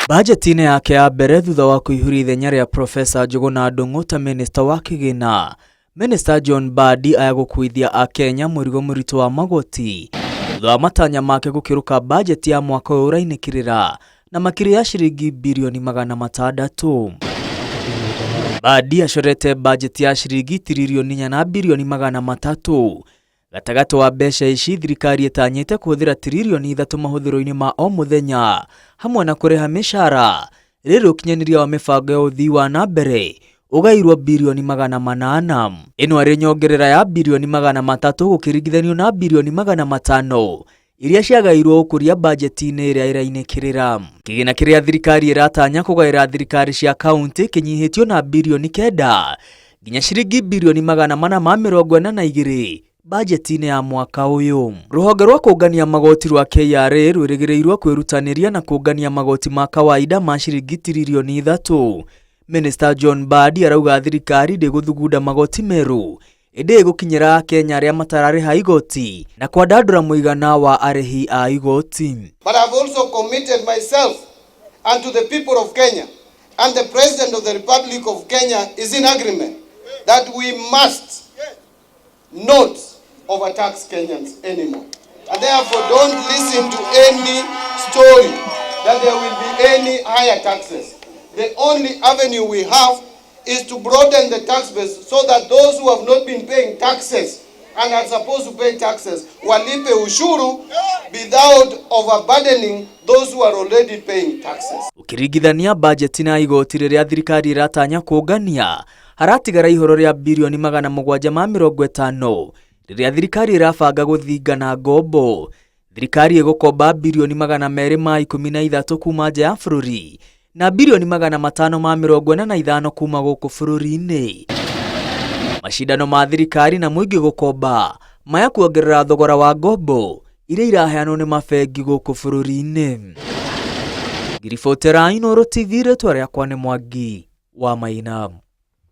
Bajeti-inĩ yake ya mbere thutha wa kũihũria ithenya rĩa Profesa Njũgũna Ndung'u ta minista wa kĩgĩna, Minista John Mbadi ayagũkuithia Akenya mũrigo mũritũ wa magoti thutha wa matanya make gũkĩrũka bajeti ya mwaka ũyũ ũrainĩkĩrĩra na makĩria ya ciringi bilioni 600. Mbadi acorete bajeti ya ciringi tiririoni 4 na bilioni 300 gatagatĩ wa mbeca ici thirikari ĩtanyĩte kũhũthĩra tiririoni 3 mahũthĩro-inĩ ma o mũthenya hamwe na kũrĩha mĩcara. Rĩrĩ ũkinyanĩria wa mĩbango ya ũthii wa na mbere ũgairwo bilioni 800. Ĩno arĩ nyongerera ya bilioni 300 gũkĩringithanio na bilioni 500 iria ciagairwo ũkũria bajeti-inĩ ĩrĩa ĩrainĩkĩrĩra. Kĩgĩna kĩrĩa thirikari ĩratanya kũgaĩra thirikari cia kaunti kĩnyihĩtio na bilioni 9 nginya ciringi bilioni 442 bajeti-inĩ ya mwaka ũyũ. Rũhonge rwa kũngania magoti rwa KRA rwĩrĩgĩrĩirwo kwĩrutanĩria na kũngania magoti ma kawaida ma ciringi tiririoni 3. Minista John Mbadi arauga thirikari ndĩgũthugunda magoti merũ, ĩndĩ ĩgũkinyĩra Akenya arĩa matararĩha igoti na kwandandũra mũigana wa arĩhi a igoti. But I've also committed myself unto the people of Kenya, and the President of the Republic of Kenya is in agreement that we must not overtax Kenyans anymore. And therefore don't listen to any story that there will be any higher taxes. The only avenue we have is to broaden the tax base so that those who have not been paying taxes and are supposed to pay taxes walipe ushuru without overburdening those who are already paying taxes. Ũkĩringithania bajeti na igoti rĩrĩa thirikari ĩratanya kũngania, haratigara ihoro rĩa bilioni 750 rĩrĩa thirikari ĩrabanga gũthinga na ngombo. Thirikari ĩgũkomba bilioni 213 kuma nja ya bũrũri na bilioni 545 kuma gũkũ bũrũri-inĩ. Macindano ma thirikari na mũingĩ gũkomba maya kuongerera thogora wa ngombo iria iraheanwo nĩ mabengi gũkũ bũrũri-inĩ. Ngiribotera Inooro TV, rĩtwa rĩakwa nĩ Mwangi wa Maina.